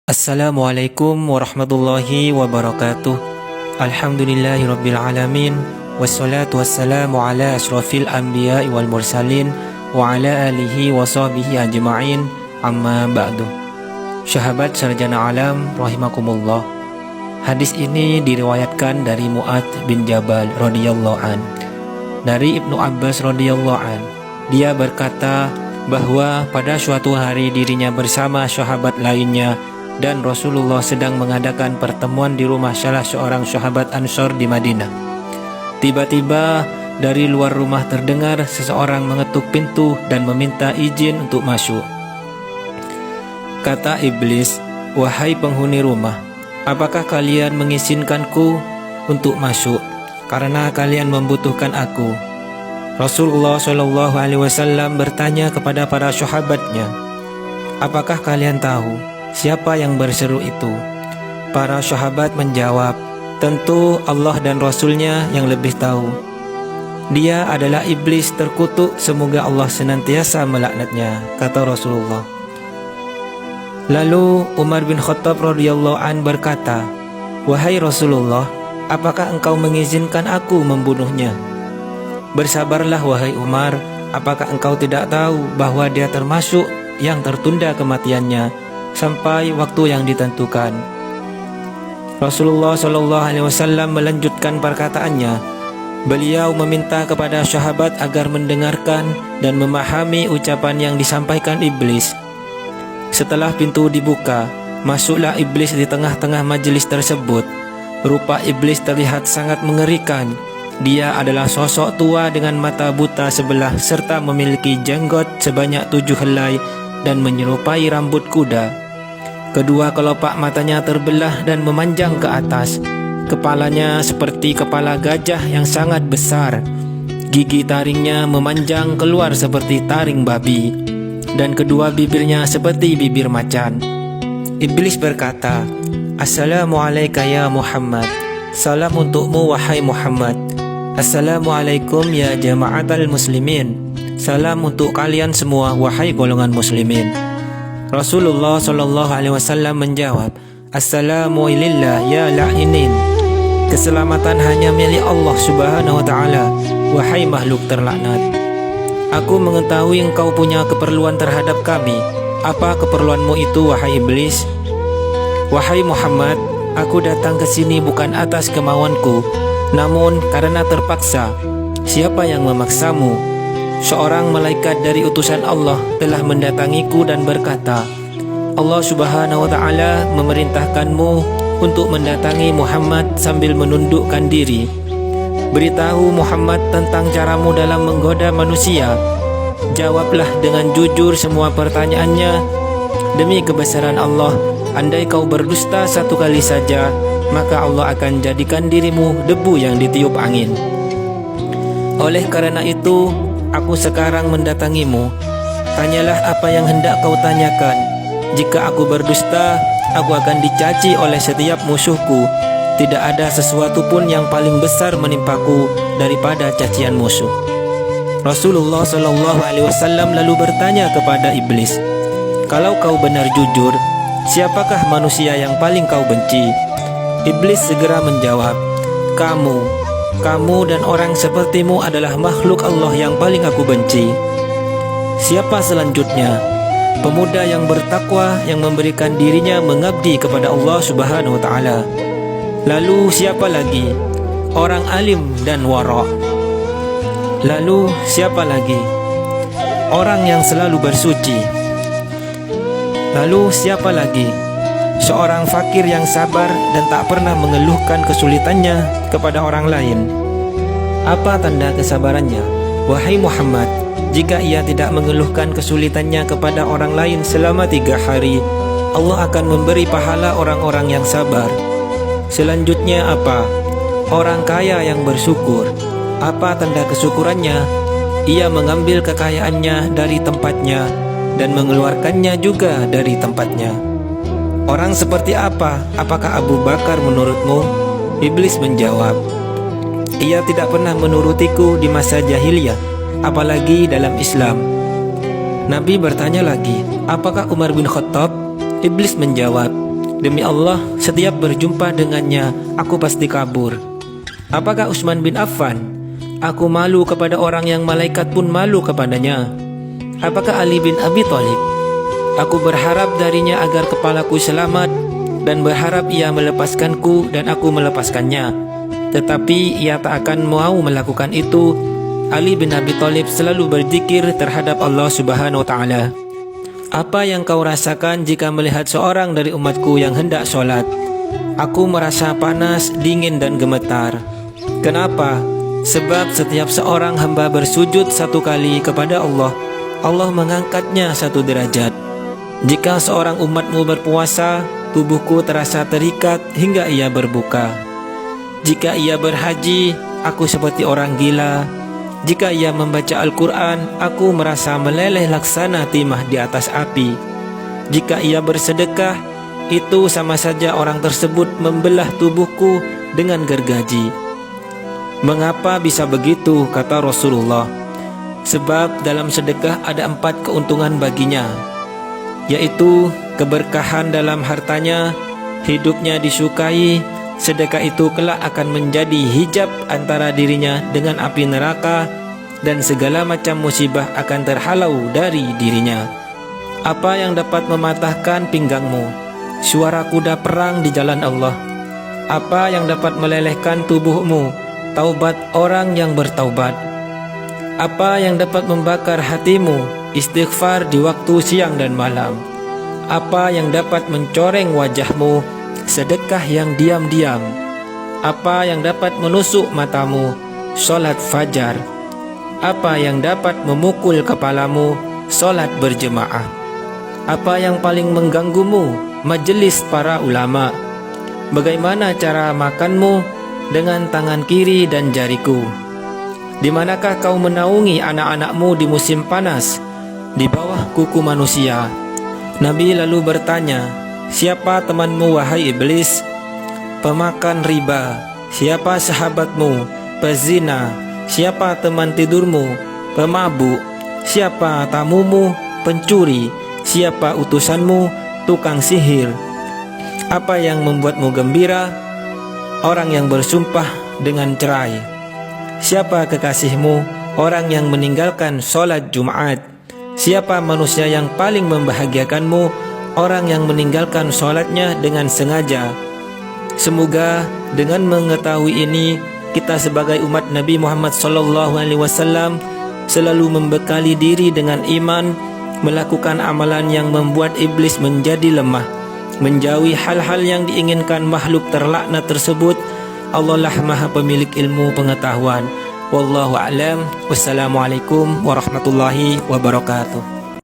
Assalamualaikum warahmatullahi wabarakatuh. Alhamdulillahirabbil alamin. Wassalatu wassalamu ala asyrafil anbiya'i wal mursalin wa ala alihi wa sahbihi ajma'in. Amma ba'du. Sahabat sarjana alam rahimakumullah. Hadis ini diriwayatkan dari Mu'adz bin Jabal radhiyallahu an. Dari Ibnu Abbas radhiyallahu an, dia berkata bahwa pada suatu hari dirinya bersama sahabat lainnya dan Rasulullah sedang mengadakan pertemuan di rumah salah seorang sahabat Ansor di Madinah. Tiba-tiba dari luar rumah terdengar seseorang mengetuk pintu dan meminta izin untuk masuk. Kata iblis, "Wahai penghuni rumah, apakah kalian mengizinkanku untuk masuk karena kalian membutuhkan aku?" Rasulullah SAW bertanya kepada para sahabatnya, "Apakah kalian tahu siapa yang berseru itu?" Para sahabat menjawab, "Tentu Allah dan Rasulnya yang lebih tahu. Dia adalah iblis terkutuk, semoga Allah senantiasa melaknatnya," kata Rasulullah. Lalu Umar bin Khattab radhiyallahu an berkata, "Wahai Rasulullah, apakah engkau mengizinkan aku membunuhnya?" "Bersabarlah wahai Umar, apakah engkau tidak tahu bahwa dia termasuk yang tertunda kematiannya sampai waktu yang ditentukan?" Rasulullah SAW melanjutkan perkataannya. Beliau meminta kepada sahabat agar mendengarkan dan memahami ucapan yang disampaikan iblis. Setelah pintu dibuka, masuklah iblis di tengah-tengah majelis tersebut. Rupa iblis terlihat sangat mengerikan. Dia adalah sosok tua dengan mata buta sebelah serta memiliki jenggot sebanyak 7 helai dan menyerupai rambut kuda. Kedua kelopak matanya terbelah dan memanjang ke atas. Kepalanya seperti kepala gajah yang sangat besar. Gigi taringnya memanjang keluar seperti taring babi, dan kedua bibirnya seperti bibir macan. Iblis berkata, "Assalamualaikum ya Muhammad." "Salam untukmu wahai Muhammad." "Assalamualaikum ya jama'atal muslimin." "Salam untuk kalian semua wahai golongan muslimin." Rasulullah SAW menjawab, "Assalamu lillah ya la'inin." "Keselamatan hanya milik Allah subhanahu wa ta'ala, wahai makhluk terlaknat. Aku mengetahui engkau punya keperluan terhadap kami. Apa keperluanmu itu wahai iblis?" "Wahai Muhammad, aku datang ke sini bukan atas kemauanku, namun karena terpaksa." "Siapa yang memaksamu?" "Seorang malaikat dari utusan Allah telah mendatangiku dan berkata, Allah subhanahu wa ta'ala memerintahkanmu untuk mendatangi Muhammad sambil menundukkan diri. Beritahu Muhammad tentang caramu dalam menggoda manusia. Jawablah dengan jujur semua pertanyaannya. Demi kebesaran Allah, andai kau berdusta satu kali saja, maka Allah akan jadikan dirimu debu yang ditiup angin. Oleh karena itu, aku sekarang mendatangimu. Tanyalah apa yang hendak kau tanyakan. Jika aku berdusta, aku akan dicaci oleh setiap musuhku. Tidak ada sesuatu pun yang paling besar menimpaku daripada cacian musuh." Rasulullah SAW lalu bertanya kepada iblis, "Kalau kau benar jujur, siapakah manusia yang paling kau benci?" Iblis segera menjawab, Kamu dan orang sepertimu adalah makhluk Allah yang paling aku benci." "Siapa selanjutnya?" "Pemuda yang bertakwa yang memberikan dirinya mengabdi kepada Allah subhanahu wa ta'ala." "Lalu siapa lagi?" "Orang alim dan wara'." "Lalu siapa lagi?" "Orang yang selalu bersuci." "Lalu siapa lagi?" "Seorang fakir yang sabar dan tak pernah mengeluhkan kesulitannya kepada orang lain." "Apa tanda kesabarannya, wahai Muhammad?" "Jika ia tidak mengeluhkan kesulitannya kepada orang lain selama 3 hari, Allah akan memberi pahala orang-orang yang sabar." "Selanjutnya apa?" "Orang kaya yang bersyukur." "Apa tanda kesyukurannya?" "Ia mengambil kekayaannya dari tempatnya dan mengeluarkannya juga dari tempatnya." "Orang seperti apa? Apakah Abu Bakar menurutmu?" Iblis menjawab, "Ia tidak pernah menurutiku di masa jahiliyah, apalagi dalam Islam." Nabi bertanya lagi, "Apakah Umar bin Khattab?" Iblis menjawab, Demi Allah, setiap berjumpa dengannya, aku pasti kabur. Apakah Utsman bin Affan? Aku malu kepada orang yang malaikat pun malu kepadanya. Apakah Ali bin Abi Thalib? Aku berharap darinya agar kepalaku selamat dan berharap ia melepaskanku dan aku melepaskannya. Tetapi ia tak akan mau melakukan itu. Ali bin Abi Thalib selalu berzikir terhadap Allah Subhanahu wa Ta'ala. Apa yang kau rasakan jika melihat seorang dari umatku yang hendak sholat? Aku merasa panas, dingin dan gemetar. Kenapa? Sebab setiap seorang hamba bersujud satu kali kepada Allah, Allah mengangkatnya satu derajat. Jika seorang umatmu berpuasa, tubuhku terasa terikat hingga ia berbuka. Jika ia berhaji, aku seperti orang gila. Jika ia membaca Al-Quran, aku merasa meleleh laksana timah di atas api. Jika ia bersedekah, itu sama saja orang tersebut membelah tubuhku dengan gergaji. Mengapa bisa begitu, kata Rasulullah? Sebab dalam sedekah ada 4 keuntungan baginya, yaitu keberkahan dalam hartanya, hidupnya disukai. Sedekah itu kelak akan menjadi hijab antara dirinya dengan api neraka, dan segala macam musibah akan terhalau dari dirinya. Apa yang dapat mematahkan pinggangmu? Suara kuda perang di jalan Allah. Apa yang dapat melelehkan tubuhmu? Taubat orang yang bertaubat. Apa yang dapat membakar hatimu? Istighfar di waktu siang dan malam. Apa yang dapat mencoreng wajahmu? Sedekah yang diam-diam. Apa yang dapat menusuk matamu? Sholat fajar. Apa yang dapat memukul kepalamu? Sholat berjemaah. Apa yang paling mengganggumu? Majelis para ulama. Bagaimana cara makanmu? Dengan tangan kiri dan jariku. Di manakah kau menaungi anak-anakmu di musim panas? Di bawah kuku manusia. Nabi lalu bertanya, siapa temanmu wahai iblis? Pemakan riba. Siapa sahabatmu? Pezina. Siapa teman tidurmu? Pemabuk. Siapa tamumu? Pencuri. Siapa utusanmu? Tukang sihir. Apa yang membuatmu gembira? Orang yang bersumpah dengan cerai. Siapa kekasihmu? Orang yang meninggalkan sholat Jumat. Siapa manusia yang paling membahagiakanmu? Orang yang meninggalkan sholatnya dengan sengaja. Semoga dengan mengetahui ini, kita sebagai umat Nabi Muhammad SAW selalu membekali diri dengan iman, melakukan amalan yang membuat iblis menjadi lemah, menjauhi hal-hal yang diinginkan makhluk terlaknat tersebut. Allah lah maha pemilik ilmu pengetahuan. Wallahu a'lam. Wassalamualaikum warahmatullahi wabarakatuh.